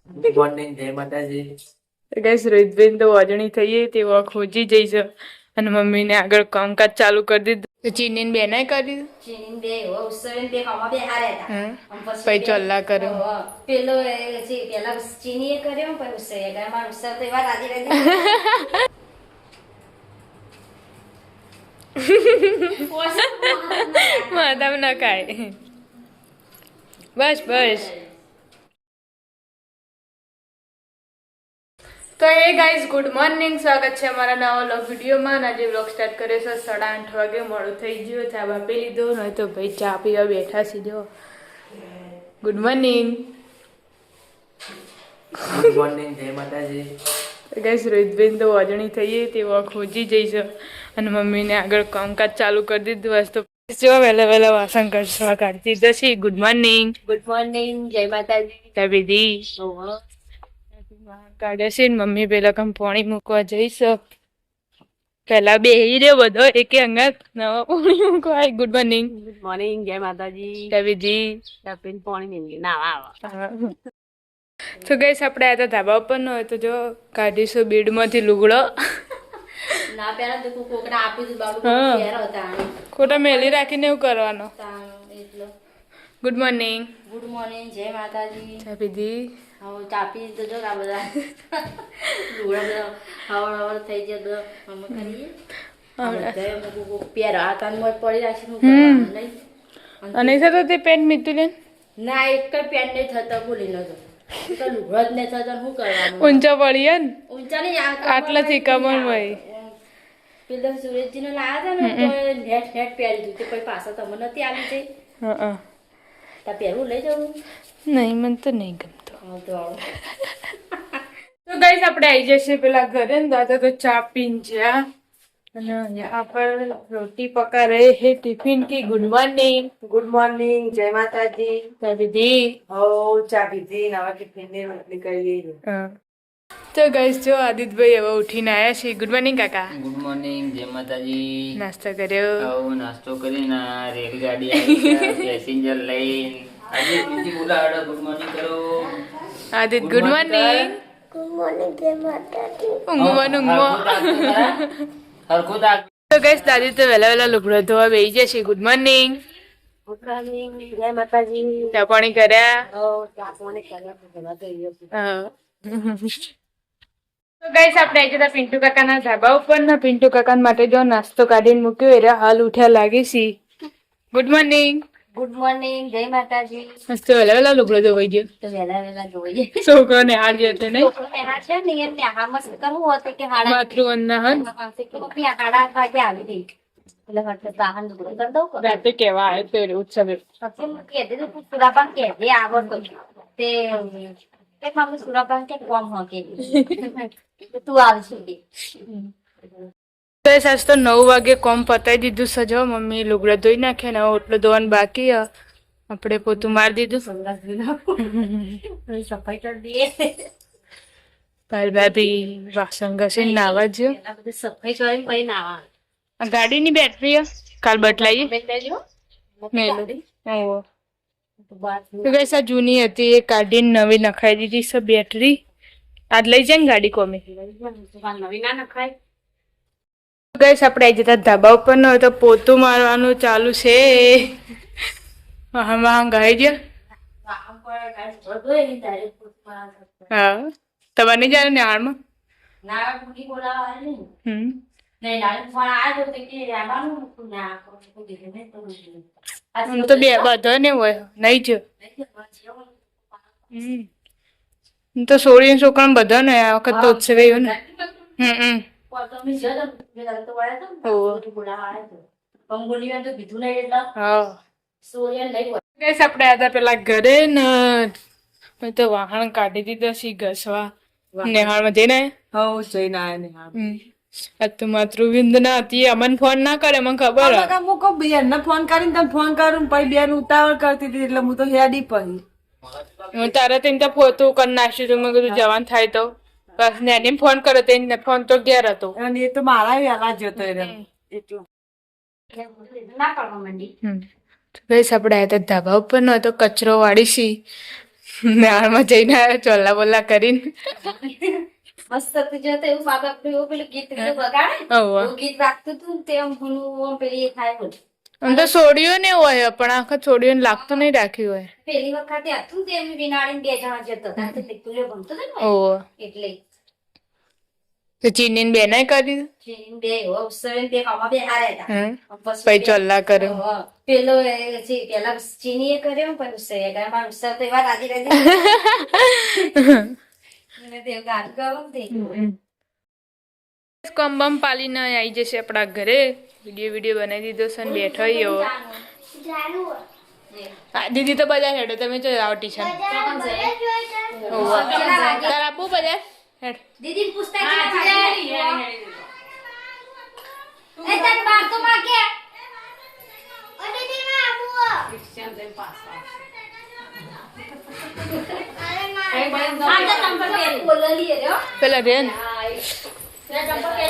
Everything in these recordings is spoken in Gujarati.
ગુડ મોર્નિંગ, જય માતાજી. ગાઈસ રોહિતભાઈ તો વજણી થઈએ તે ખોજી જઈશ અને મમ્મીને આગળ કામકાજ ચાલુ કરી દીધું. તો ચીની બે ના કરી દીધું. ચીની બે ઉસળીને બે ખાવા બે હાર્યા હતા. પછી ચોલ્લા કર્યો. પેલો પેલા ચીની કર્યો પછી ઉસળે કર્યો. મારા ઉસળ તો એવા રાજી રાજી માધવ ના ખાય. બસ બસ. તો એ ગાઈઝ ગુડ મોર્નિંગ, સ્વાગત છે અમારા નવા વ્લોગ વિડીયોમાં. આજે વ્લોગ સ્ટાર્ટ કર્યો છે 8:30 વાગે. મોડું થઈ ગયું, ચા બાપી લીધો નહીં તો ભાઈ ચા પીવા બેઠા સીધો. Good morning. ગુડ મોર્નિંગ, જય માતાજી. ગાઈઝ રોહિતભાઈ તો વજણી થઈએ તે ખોજી જઈશ અને મમ્મીને આગળ કામકાજ ચાલુ કરી દીધું. આજ તો જો વહેલા વહેલા વાસણ ઘસવા કાઢી દીધા છે. Good morning. ગુડ મોર્નિંગ, જય માતાજી. ચા પીધી કાઢે છે ને મમ્મી પેલા કમ પાણી મૂકવા જઈશ. પેલા બેહી રહ્યો બધો એકે અંગાત નવા પાણી મૂકવા. Good morning. ગુડ મોર્નિંગ, જય માતાજી. ચા પીધી. ચાપીને પાણી મેલી ના તો ગઈશ આપણે આ તો ધાબા ઉપર ન હોય તો જો કાઢીશું બેડમાંથી લુગડો. ના પેલા તો કોકડા આપી દીધું બાબુ હા. પહેરો હતા ખોટા મેલી રાખીને એવું કરવાનો. એટલો. Good morning. ગુડ મોર્નિંગ, જય માતાજી. ચા પીધી. હવે ચાપી દીધો આ બધા લુગડા બધા હવળ થઈ જાય અમે કરીએ પહેરો આ કાનમાં પડી રાખીને નહીં અને થતો તે પેન્ટ મીતું લે ના એક જ પેન્ટ નહીં થતો ભૂલી નતો લુગડો જ નહીં થતો શું કરવાનું ઊંચા પડીએ ને ઊંચા નહીં આટલાથી કમર હોય. પેલા સુરેશજીને લાવ્યા હતા ને તો નેટ નેટ પહેરી દીધું તે પછી પાછા તમે નથી આવી જઈ હા ત્યાં પહેરવું લઈ જવું નહીં મને તો નહીં ગમતો. હા તો તો ગાઈસ આપણે આવી જશે પેલા ઘરે ને દાદા તો ચા પીને જ્યાં અને यहाँ पर रोटी पका रहे हैं टिफिन की. Good morning. ગુડ મોર્નિંગ, જય માતાજી. ચા પીધી. હો ચા પીધી, નવા ટિફિનની રોટલી કરી લીધી. તો ગાઈસ જો આદિત્યભાઈ હવે ઉઠીને આવ્યા છે. ગુડ મોર્નિંગ કાકા. ગુડ મોર્નિંગ, જય માતાજી. નાસ્તો કર્યો. આવો નાસ્તો કરીને આ રેલગાડી આવી છે, પેસેન્જર લઈને આજે બીજી બોલાવડો. ગુડ મોર્નિંગ કરો આદિત્ય ગુડ મોર્નિંગ. ઊંઘવાનું હરખું તાક. તો ગાઈસ દાદી તો વહેલા વહેલા લુગડો ધોવા બેસી જશે. Good morning. ગુડ મોર્નિંગ, જય માતાજી. ચા પાણી કર્યા. ચા પાણી કર્યા ભેગા થઈ ગયો હા. તો ગાઈસ આપણે આવી જતા પિન્ટુ કાકાના ધાબા ઉપર ને પિન્ટુ કાકા માટે જો નાસ્તો કાઢીને મૂક્યો એટલે હાલ ઉઠ્યા લાગી છે. Good morning. ગુડ મોર્નિંગ, જય માતાજી. મસ્ત વહેલા વહેલા લુગડો ધોવાઈ ગયો. તો વહેલા વહેલા જોઈએ છોકરાને હાલ જતો નહીં છોકરો પહેલા છે ને એમ ત્યાં મસ્ત કરવું હતું કે હાડા માતૃવંદના હન હાડા વાગે આવી ગઈ એટલે હટલે બહાર લુગડો કરી દઉં રાતે કેવા આવે તો ઉત્સવે પછી કહેતી તું સુરાબાન કહેજે આવડતો તે મમ્મી સુરાબાન કે કોમ હો કે તું આવશું કે આજ તો 9 વાગે કોમ પતાવી દીધું સજો. મમ્મી લુગડા ધોઈ નાખે ને હવે ઓટલો ધોવાનું બાકી આપણે પોતું મારી દીધું. સફાઈ કરી દઈએ ભાઈ ભાભી વાસણ ઘસીને નાવા જો. પેલા બધું સફાઈ કરીને પછી નાવા આ ગાડીની બેટરી કાલ બદલાઈ બેન લેજો મેલું. તો ગઈસ આ જૂની હતી એ કાઢીને નવી નખાઈ દીધી છે બેટરી. આજ લઈ જાય ને ગાડી કોમે. નવી ના નખાય ગઈસ આપણે આવી જતા ધાબા ઉપર ન હોય તો પોતું મારવાનું ચાલુ છે. હા ગાઈ ગયા. હા તમારે નહીં જાય ને હાલમાં. તો બે બધા ને હોય નહીં જ તો સોળી છોકરા બધા ને આ વખત તો ઉત્સવ આવ્યો ને. આપડે હતા પેલા ઘરે ને તો વાહન કાઢી દીધા છે ઘસવા. નેહાળમાં જઈને હો જઈને આયા ને. આ તો માતૃવિંદ ના હતી. અમને ફોન ના કરે મને ખબર. હું કહું બેનને ફોન કરીને તમે ફોન કરું પછી બેન ઉતાવળ કરતી હતી એટલે હું તો હેડી પડી. હું તારે તેમ તો પોતું કરી નાખ્યું હતું. મેં કીધું જવાન થાય તો બસ ને ફોન કર્યો તેને ફોન તો ઘેર હતો. અને એ તો મારા વહેલા જતો રહ્યો એટલું. ના કરવા માંડી ગઈસ આપણે આવ્યા હતા ધાબા ઉપર નો તો કચરો વાળી સી નાળમાં જઈને આવ્યો ચોલ્લા બોલ્લા કરીને. મસ્ત હતું જો તો એવું બાપ આપણે એવું પેલું ગીત પેલું વગાડે ઓહો. એવું ગીત વાગતું હતું ને તે આમ ભૂલું પેલી એ થાય બોલ આમ તો છોડ્યો ને હોય પણ આખા છોડ્યો લાગતું નહીં રાખ્યું હોય. પેલી વખતે હતું ને તે એમ વિનાડીને 2 જણા જતો હતા તો ટીકુલે ભણતો હતો ને ઓહો. એટલે તો ચીની બેને કરી ચીન બે એવો ઉત્સવે બે કામમાં બે હાર્યા હતા હમ પછી પછી ચોલ્લા કર્યો. હા, પેલો પેલા ચીનીએ કર્યો પણ ઉત્સવે કર્યો મારો ઉત્સવ તો એવા રાજી રાજી અને તે ગાન ગાવું તે કમ બમ પાલીને આવી જશે આપણા ઘરે. વિડીયો બનાવી દીધો છે ને બેઠો એવો. હા, દીદી તો બધા હેડો તમે જો આવો ટીશન. તાર આપવું બધા હેડ. દીદી પૂછતા એ તક બાર તો માગે ઓ દીદી માં આબુ ક્રિશ્ચિયન તેમ પાસ પેલા બેન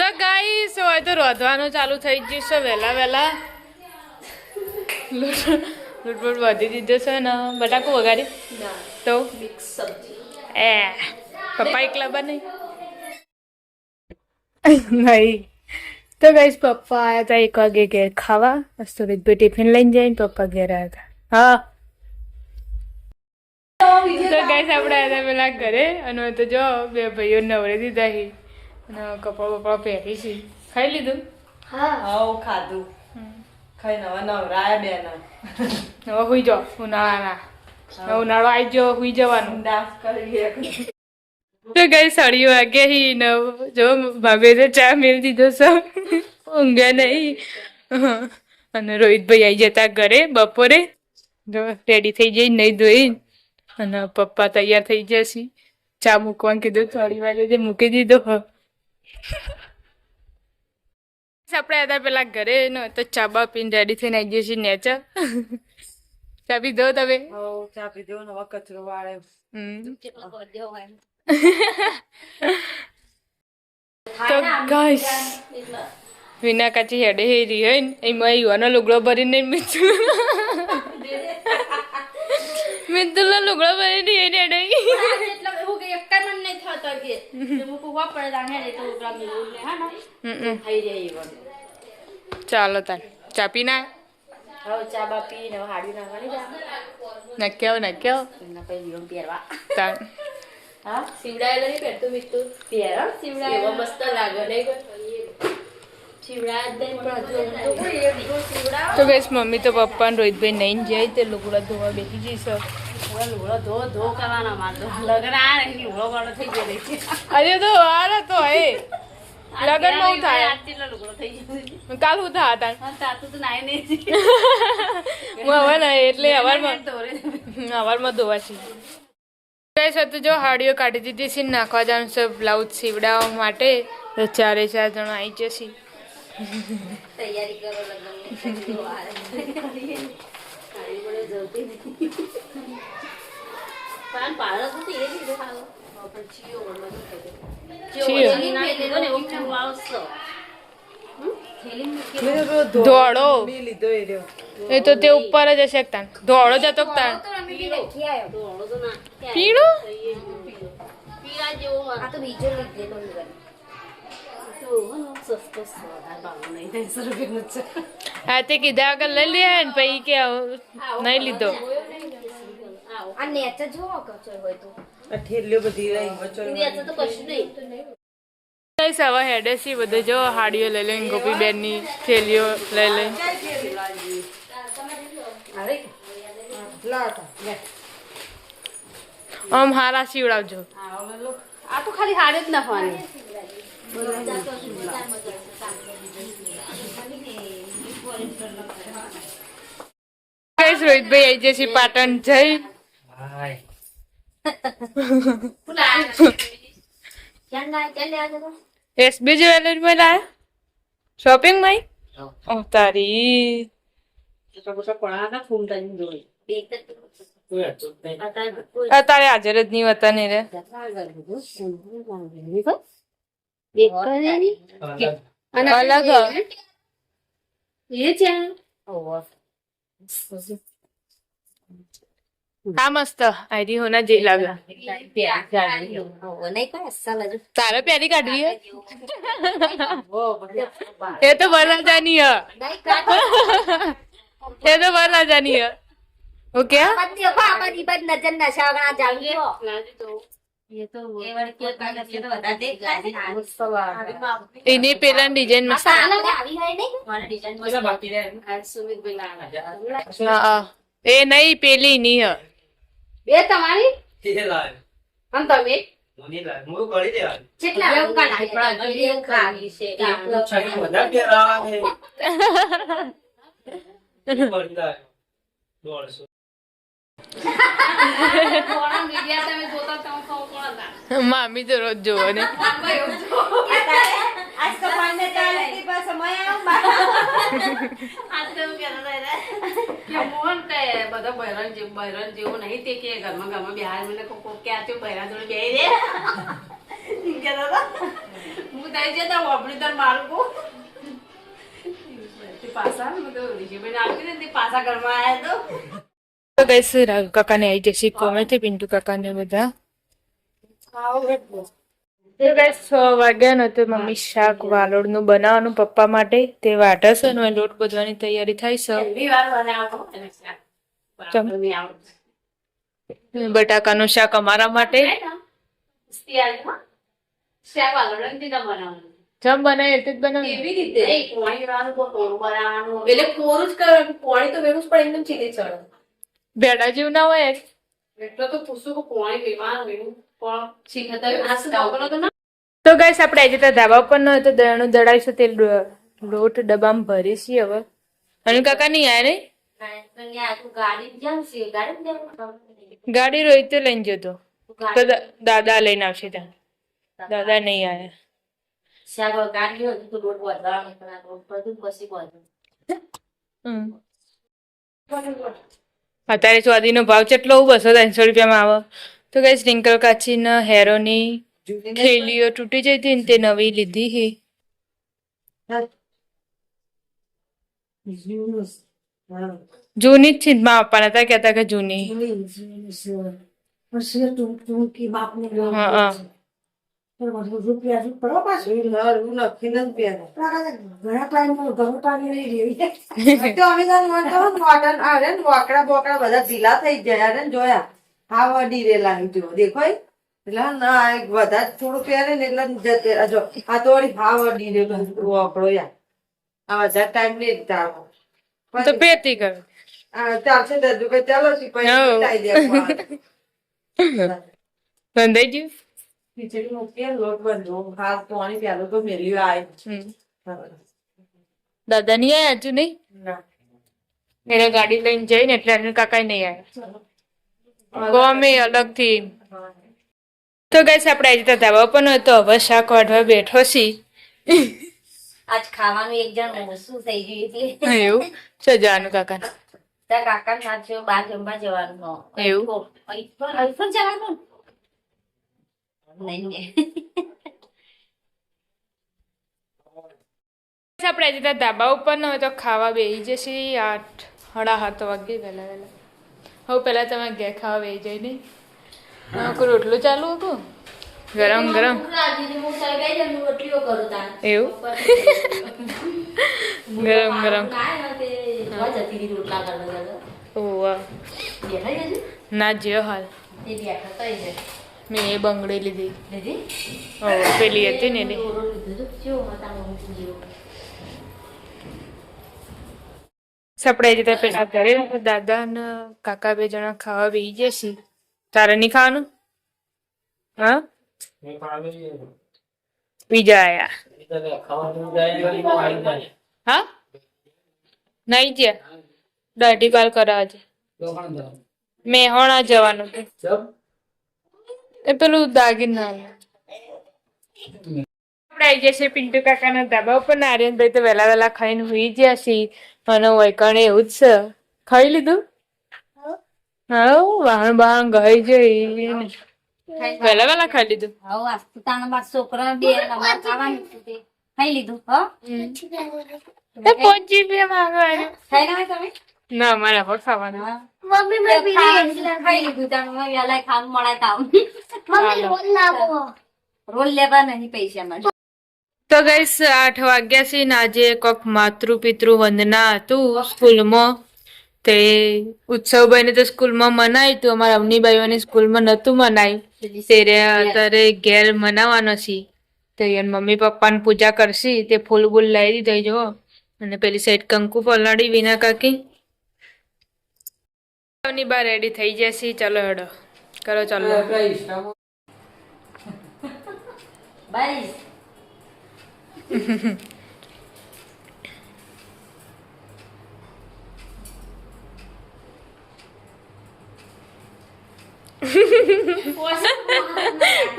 તો ગાઈસ હોય તો રોધવાનું ચાલુ થઈ ગયું છે વહેલા વહેલા. લૂટબૂટ વધી દીધો છે ને બટાકું વગાડી તો એ પપ્પા એકલા બને નહીં. તો ગાઈસ પપ્પા આવ્યા હતા 1 વાગે ઘેર ખાવા. સુરેશભાઈ ટિફિન લઈને જઈને પપ્પા ઘેર આવ્યા હતા. હા તો ગાઈસ આપણે આવ્યા હતા પેલા ઘરે અને તો જો 2 ભાઈઓ નવરે દીધા છે અને કપડા બપડા પહેરી છે. ખાઈ લીધું? હાવ ખાધું ખાઈને હવે નવરાયા બેન હવે હુઈ જાઓ ઉનાળાના. હવે ઉનાળો આવી ગયો હુઈ જવાનું. ડાન્સ કરીએ તો ગઈ 3:30 વાગે હી ને જો ભાભી તો ચા મેળ દીધો છે ઊંઘ્યા નહીં. અને રોહિતભાઈ આવી જતા ઘરે બપોરે જો રેડી થઈ જઈ નહીં ધોઈ અને પપ્પા તૈયાર થઈ જશે. ચા મૂકવાનું કીધું 3 વાગે મૂકી દીધો. આપણે હતા પેલા ઘરે ને તો ચા બા પીને રેડી થઈને આવી જઈએ નેચર. ચા પીધો તમે? ચા પીધો ને હવે કચરો વાળે તો ગાઈસ વિના કાચી હેડે હેરી હોય ને એમાં યુવાનો લુગડો ભરીને મિતુલનો લુગડો ભરીને હેડે હેડે ચાલો તાર ચા પી ના ચા બા પી ને હાડી નાખવાની નક્યો તાર હા સીવડાયેલો નહીં પહેરતો મિત્તુ પહેરો સીવડાયેલો મસ્ત લાગે નહીં સીવડાય દે પણ હજુ તો કોઈ એક દો સીવડાવ તો ગઈશ મમ્મી તો પપ્પા ને રોહિતભાઈ નહીં જાય તે લુગડા ધોવા બેસી જઈશ. લુગડો ધો કરવાના મારતો લગન આ નહીં લુગડો વાળો થઈ ગયો નહીં અરે તો વાર હતો એ લગન બહુ થાય આટલો લુગડો થઈ ગયો કાલ હું થા હતા તાતું તો નાય નહીં હું હવે ને એટલે હવારમાં ધોવાશી. ગઈશ હતું જો હાડીઓ કાઢી દીધી છે નાખવા જવાનું છે બ્લાઉઝ સીવડાવવા માટે. તો 4 જણા આવી જશે. તૈયારી કરો લગનની પાન પાડો તો એ દીધો હાલો પણ ચિયો વળવા ચિયો ના લીધો ને ઓકે વાળસો ધોળો લીધો એ રહ્યો એ તો તે ઉપર જ હશે તાન ધોળો જતો તાન પીળો પીળા જેવો આ તો બીજો લીધેલો હા તે કીધા આગળ લઈ લે ને પછી કે નહીં લીધો. આ નેચર જોવો કચર હોય તો ઠેલ્યો બધી રહી નેચર તો કશું નહીં ગઈશ હવે હેડે છે બધું જો હાડીઓ લઈ લઈને ગોપીબેનની થેલીઓ લઈ લઈ આમ હારા સીવડાવજો. આ તો ખાલી હાડે જ નાખવાની ગઈશ રોહિતભાઈ આવી જશે પાટણ જઈ. એસબી જ્વેલરીમાં લાયા શોપિંગ માં તારી અત્યારે હાજર જ નહીં હતા ને રે અલગ એ છે આ મસ્ત આઈડી હોના જે લાગે તારે પહેરી કાઢવી હે એ તો વરરાજાની હે એ તો વરરાજાની હે ઓકે નજર નશા જાવી એની પેલા ડિઝાઇન મસ્ત હા એ નહીં પેલી ની હે બે તમારી તે લાવ અને તમે મુની લાવ મું કરી દેવા કેટલા એવું કાઢી કાઢી છે છાડી બધા પેરા છે કરી દા 150 કોણ મીડિયા તમે જોતા તો કોણ હતા મામી તો રોજ જોવો ને આજ તો પાને ચાલે તે પાસ સમય આવ આજ તો કેતા હતા કે મોહન કે બધા બૈરન જેવું નહીં તે કે ઘરમાં બિહાર મને કોક કે આ તો બૈરા જોડે બેહી રે કેતા હતા હું તઈ જતા ઓપડી તર મારું કો તે પાસા મને તો રીજે આપી ને તે પાસા ઘરમાં આયા તો ગઈસ રાહુલ કાકાને આવી જશે કોમેથી પિન્ટુ કાકાને બધા તો ગઈસ 6 વાગ્યા નો તો મમ્મી શાક વાલોડનું બનાવવાનું પપ્પા માટે તે વાટે છે ને લોટ બધવાની તૈયારી થાય છે બટાકાનું શાક અમારા માટે જમ બનાવે એટલે જ બનાવે એવી રીતે પાણી વાળું કોરું બનાવવાનું એટલે કોરું જ કરવાનું પાણી તો વેરું જ પણ એકદમ ચીલી ચડે ભેડા જેવું ના હોય એટલે તો પૂછું કે પાણી પીવાનું વેરું પણ શીખતા આ સ્ટાવ તો ના તો ગાઈસ આપણે આજે તો ધાબા પર ન તો દળનું દળાવીશું તે લોટ ડબ્બામાં ભરીશી હવે અને કાકા નહીં આયા નહીં ગાડી રોહિત તો લઈને જતો તો દાદા લઈને આવશે ત્યાં દાદા નહીં આયા અત્યારે સ્વાદીનો ભાવ કેટલો 200-300 રૂપિયામાં આવે તો કઈ સ્પ્રિંકલ કાચીના હેરોની થેલીઓ તૂટી જઈ હતી ને તે નવી લીધી હી જૂની જ છે માં પપ્પા નતા કહેતા કે જૂની હા વાકડા બોકડા બધા ઢીલા થઈ ગયા ને જોયા હા વડી રેલા જો દેખાય એટલે ના વધારે થોડું પહેરે ને એટલે જતે જો આ તો વળી હા વડી રેલું વાકડો યાર આ વધારે ટાઈમ નહીં તારો તો પેતી કર ચાલશે દાદુ કે ચાલો પછી દે બંધાઈ ગયું ખીચડી મૂકીએ લોટ બંધો હાથ પાણી પ્યાલો તો મેલ્યું આય દાદા નહીં આયા હજુ નહીં મેરે ગાડી લઈને જઈને એટલે અનિલ કાકા નહીં આયા ગમે અલગથી તો ગાઈસ આપણે આજે તો ધાબા પર નતો હવે શાક વાઢવા બેઠો છી આજ ખાવાનું એક જણ ઓછું થઈ ગયું એટલે એવું છે જવાનું કાકા ત્યાં કાકા સાચો બાર જમવા જવાનું એવું અલ્ફોન જવાનું નહીં આપણે આજે તો ધાબા ઉપર ન હોય તો ખાવા બેસી જશે 8:30 વાગે વહેલા હવે પેલા તમે ઘેર ખાવા બેસી જાય નહીં કોઈ રોટલું ચાલુ હતું ગરમ ગરમ એવું ગરમ ગરમ ઓવા ના જ્યો હાલ મેં એ બંગડી લીધી પેલી હતી ને એની આપણે જતા પેલા ઘરે દાદા ને કાકા 2 જણા ખાવા બેસી જશે તારે નહીં ખાવાનું હા બીજા આયા હા નહીં જ્યાં દાઢી બાલ કરા છે મેહોણા જવાનું એ પેલું દાગીના આપણે આવી જશે પિન્ટુ કાકાના ધાબા ઉપર નારિયનભાઈ તો વહેલા વહેલા ખાઈને હોઈ ગયા છે અને વૈકણ એવું જ છે ખાઈ લીધું હા વાહણ બહાણ ગઈ જઈ વહેલા વહેલા ખાઈ લીધું છોકરા 2 ખાવાનું ખાઈ લીધું એ 5 GB માંગવાનું ખાઈ ના તમે ના મારા પર ખાવાનું ખાઈ લીધું તાણ વેલા ખાવાનું મળે કામ રોલ લેવા નહીં પૈસા માં તો ગઈસ 8 વાગ્યા છે ને આજે કોક માતૃ પિતૃ વંદના હતું સ્કૂલમાં તે ઉત્સવભાઈને તો સ્કૂલમાં મનાયું હતું અમારા અવનીબાઈઓની સ્કૂલમાં નતું મનાયું ત્યારે અત્યારે ઘેર મનાવવાનો છે તો એન મમ્મી પપ્પાને પૂજા કરશે તે ફૂલ બૂલ લાવી દીધા જો અને પેલી સાઈડ કંકુ પલાળી વિના કાકી અવની બા રેડી થઈ જશે ચલો હેડો કરો ચાલો બાઈ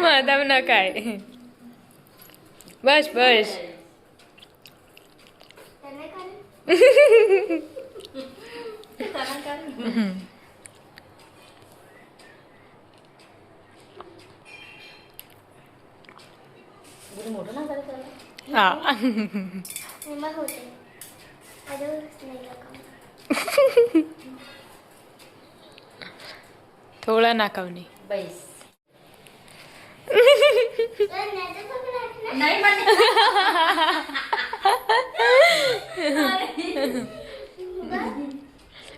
માધવ ન ખાય બસ બસ હા થોડા નાખવની બસ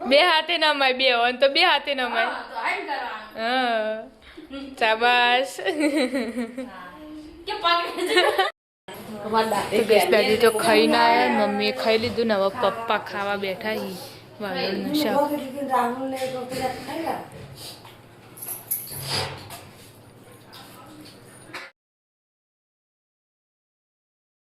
બે હાથે નમાય બે હોય તો બે હાથે નમાય હા શાબાશ દાદી તો ખાઈ ના આવ્યા મમ્મીએ ખાઈ લીધું ને હવે પપ્પા ખાવા બેઠા હી વાલોળનું શાક